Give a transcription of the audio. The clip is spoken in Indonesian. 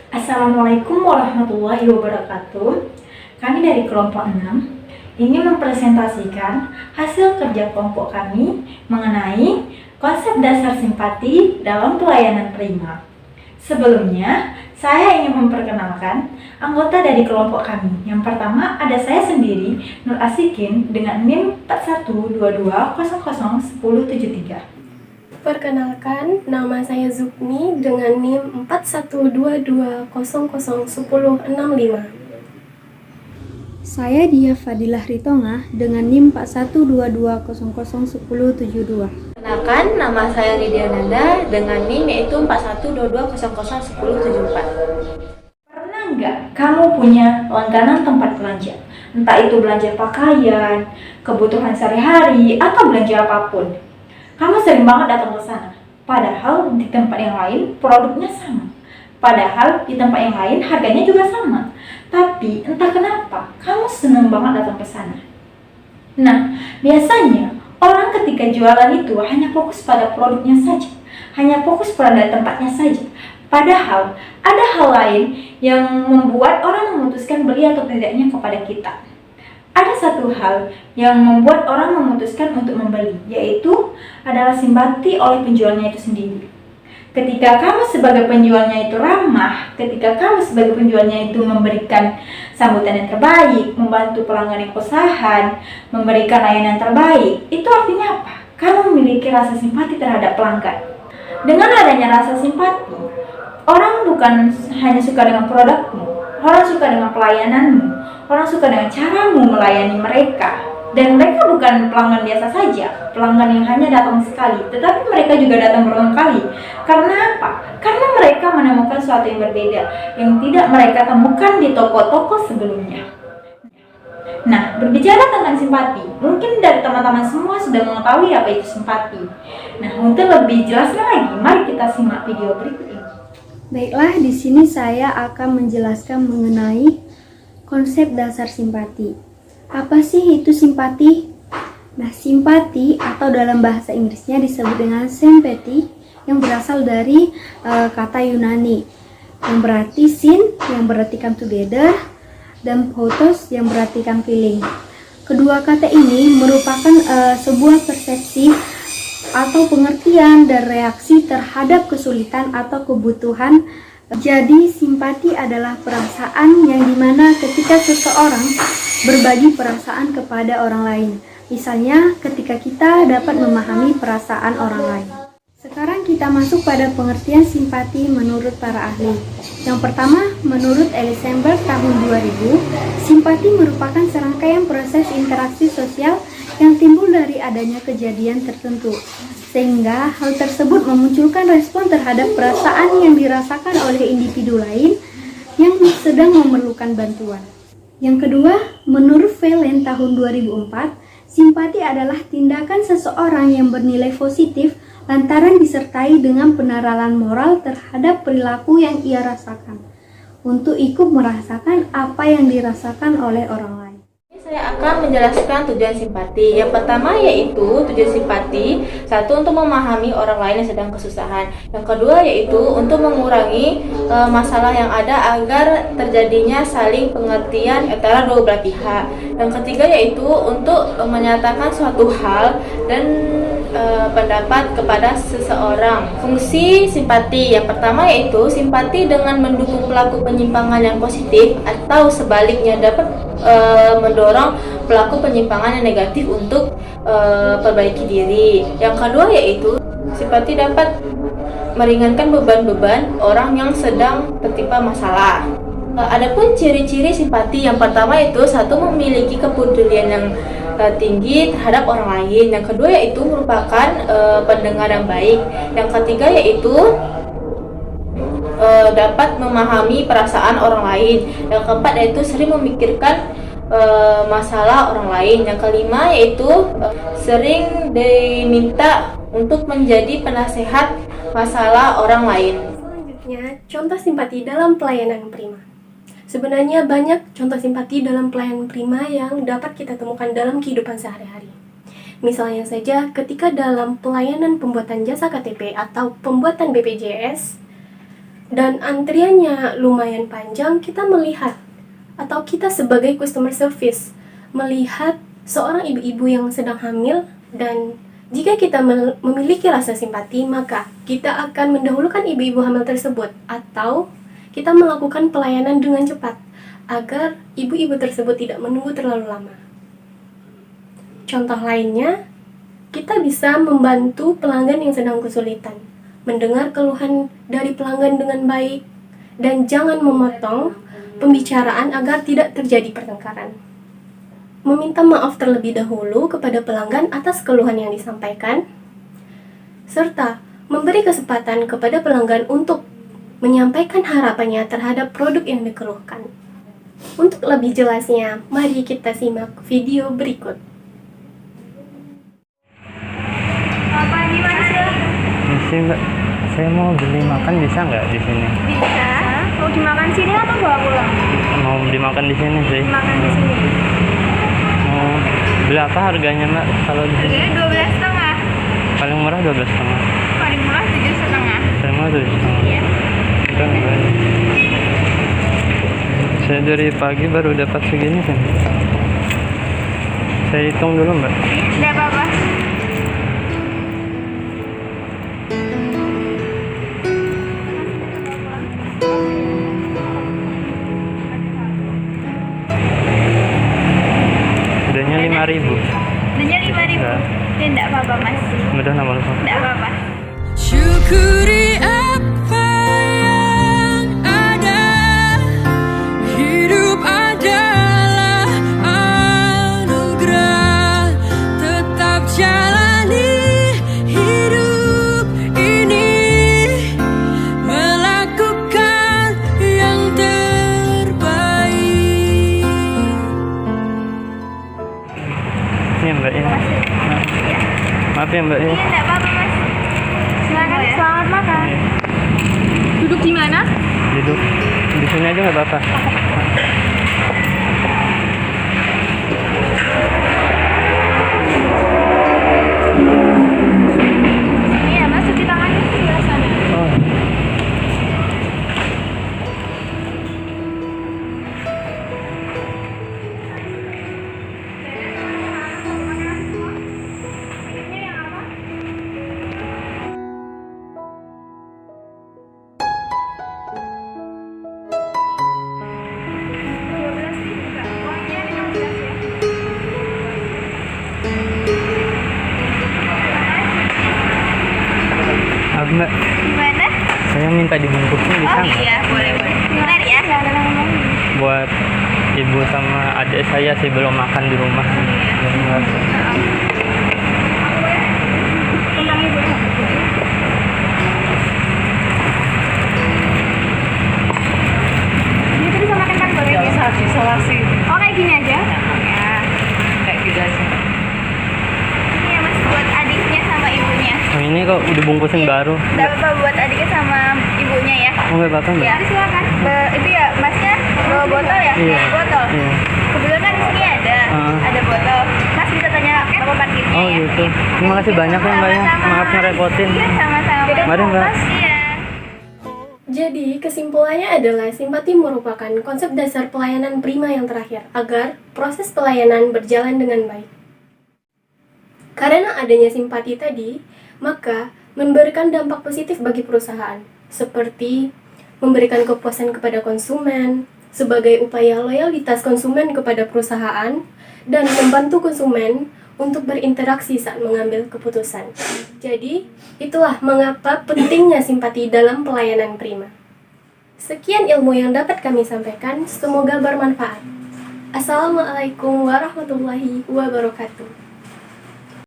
Assalamualaikum warahmatullahi wabarakatuh. Kami dari kelompok 6 ingin mempresentasikan hasil kerja kelompok kami mengenai konsep dasar simpati dalam pelayanan prima. Sebelumnya, saya ingin memperkenalkan anggota dari kelompok kami. Yang pertama ada saya sendiri, Nur Asikin, dengan NIM 4122001073. Perkenalkan, nama saya Zukmi dengan NIM 4122001065. Saya Dia Fadilah Ritonga dengan NIM 4122001072. Perkenalkan, nama saya Lydia Nanda dengan NIM yaitu 4122001074. Pernah nggak kamu punya langganan tempat belanja? Entah itu belanja pakaian, kebutuhan sehari-hari, atau belanja apapun. Kamu sering banget datang ke sana. Padahal di tempat yang lain produknya sama. Padahal di tempat yang lain harganya juga sama. Tapi entah kenapa kamu seneng banget datang ke sana. Nah, biasanya orang ketika jualan itu hanya fokus pada produknya saja, hanya fokus pada tempatnya saja. Padahal ada hal lain yang membuat orang memutuskan beli atau tidaknya kepada kita. Ada satu hal yang membuat orang memutuskan untuk membeli, yaitu adalah simpati oleh penjualnya itu sendiri. Ketika kamu sebagai penjualnya itu ramah, ketika kamu sebagai penjualnya itu memberikan sambutan yang terbaik, membantu pelanggan yang kesusahan, memberikan layanan terbaik, itu artinya apa? Kamu memiliki rasa simpati terhadap pelanggan. Dengan adanya rasa simpati, orang bukan hanya suka dengan produkmu, orang suka dengan pelayananmu, orang suka dengan caramu melayani mereka. Dan mereka bukan pelanggan biasa saja, pelanggan yang hanya datang sekali, tetapi mereka juga datang berulang kali. Karena apa? Karena mereka menemukan sesuatu yang berbeda, yang tidak mereka temukan di toko-toko sebelumnya. Nah, berbicara tentang simpati, mungkin dari teman-teman semua sudah mengetahui apa itu simpati. Nah, untuk lebih jelasnya lagi, mari kita simak video berikut ini. Baiklah, di sini saya akan menjelaskan mengenai konsep dasar simpati. Apa sih itu simpati? Nah, simpati atau dalam bahasa Inggrisnya disebut dengan sympathy yang berasal dari kata Yunani yang berarti syn yang berarti come together dan photos yang berarti feeling. Kedua kata ini merupakan sebuah persepsi atau pengertian dan reaksi terhadap kesulitan atau kebutuhan. Jadi simpati adalah perasaan yang dimana ketika seseorang berbagi perasaan kepada orang lain. Misalnya ketika kita dapat memahami perasaan orang lain. Sekarang kita masuk pada pengertian simpati menurut para ahli. Yang pertama, menurut Elisenberg tahun 2000, simpati merupakan serangkaian proses interaksi sosial yang timbul dari adanya kejadian tertentu, sehingga hal tersebut memunculkan respon terhadap perasaan yang dirasakan oleh individu lain yang sedang memerlukan bantuan. Yang kedua, menurut Valen tahun 2004, simpati adalah tindakan seseorang yang bernilai positif lantaran disertai dengan peneralan moral terhadap perilaku yang ia rasakan, untuk ikut merasakan apa yang dirasakan oleh orang lain. Saya akan menjelaskan tujuan simpati. Yang pertama yaitu tujuan simpati, satu untuk memahami orang lain yang sedang kesusahan. Yang kedua yaitu untuk mengurangi masalah yang ada agar terjadinya saling pengertian antara dua belah pihak. Yang ketiga yaitu untuk menyatakan suatu hal dan pendapat kepada seseorang. Fungsi simpati yang pertama yaitu simpati dengan mendukung pelaku penyimpangan yang positif atau sebaliknya dapat mendorong pelaku penyimpangan yang negatif untuk perbaiki diri. Yang kedua yaitu simpati dapat meringankan beban-beban orang yang sedang tertimpa masalah. Adapun ciri-ciri simpati yang pertama itu satu memiliki kepedulian yang tinggi terhadap orang lain. Yang kedua yaitu merupakan pendengar yang baik. Yang ketiga yaitu dapat memahami perasaan orang lain. Yang keempat yaitu sering memikirkan masalah orang lain. Yang kelima yaitu sering diminta untuk menjadi penasehat masalah orang lain. Selanjutnya, contoh simpati dalam pelayanan prima. Sebenarnya banyak contoh simpati dalam pelayanan prima yang dapat kita temukan dalam kehidupan sehari-hari. Misalnya saja ketika dalam pelayanan pembuatan jasa KTP atau pembuatan BPJS, dan antriannya lumayan panjang, kita melihat atau kita sebagai customer service melihat seorang ibu-ibu yang sedang hamil, dan jika kita memiliki rasa simpati, maka kita akan mendahulukan ibu-ibu hamil tersebut atau kita melakukan pelayanan dengan cepat agar ibu-ibu tersebut tidak menunggu terlalu lama. Contoh lainnya, kita bisa membantu pelanggan yang sedang kesulitan, mendengar keluhan dari pelanggan dengan baik, dan jangan memotong pembicaraan agar tidak terjadi pertengkaran. Meminta maaf terlebih dahulu kepada pelanggan atas keluhan yang disampaikan, serta memberi kesempatan kepada pelanggan untuk menyampaikan harapannya terhadap produk yang dikeluhkan. Untuk lebih jelasnya, mari kita simak video berikut. Misi Mbak, saya mau beli makan, bisa nggak di sini? Bisa. Mau dimakan sini atau bawa pulang? Mau dimakan di sini sih. Makan di sini. Mau berapa harganya Mbak kalau di sini? Harganya 12,5. Paling murah 12,5. Paling murah 7,5. Paling murah 7,5. Iya. Kan Mbak. Saya dari pagi baru dapat segini kan. Saya hitung dulu Mbak. Tidak apa-apa. Udahnya 5.000. Danya 5.000. Ya. Ya enggak apa-apa, Mas. Mudah nama lu. Enggak apa-apa. Syukuri apa yang ada. Hidup adalah anugerah. Tetap jalani hidup ini, melakukan yang terbaik. Ini Mbak ya. Maaf ya Mbak ya. Iya, enggak apa-apa, Mas. Silakan, selamat makan. Duduk di mana? Duduk di sini aja nggak apa-apa. Ini ya, Mas, cuci tangannya di sebelah sana. Oh. Maaf Mbak, Gimana? saya minta dibungkusnya bisa Oh nggak? iya, boleh-boleh. Bentar ya. Buat ibu sama adik saya sih belum makan di rumah. Belum. Tentang ibu. Ini tuh bisa makan kan boleh ya? Usah isolasi Oh, kayak gini aja? Ya. kayak gitu aja. Ini ya, Mas, buat adiknya sama ibunya. Oh, ini kok dibungkusin baru. Enggak apa-apa buat adiknya sama ibunya ya. Oh nggak apa-apa Mbak. Ya, silakan. Itu ya, Masnya bawa botol ya? Iya. Botol. Iya. Kebetulan kan di sini ada botol. Mas bisa tanya bapak parkirnya Oh ya. gitu. Terima kasih banyak ya Mbak ya. Sama-sama. Maaf ngerepotin. Iya, sama-sama. Mari, Mbak. Mas, iya. Jadi, kesimpulannya adalah simpati merupakan konsep dasar pelayanan prima yang terakhir agar proses pelayanan berjalan dengan baik. Karena adanya simpati tadi, maka memberikan dampak positif bagi perusahaan, seperti memberikan kepuasan kepada konsumen, sebagai upaya loyalitas konsumen kepada perusahaan, dan membantu konsumen untuk berinteraksi saat mengambil keputusan. Jadi, itulah mengapa pentingnya simpati dalam pelayanan prima. Sekian ilmu yang dapat kami sampaikan, semoga bermanfaat. Assalamualaikum warahmatullahi wabarakatuh.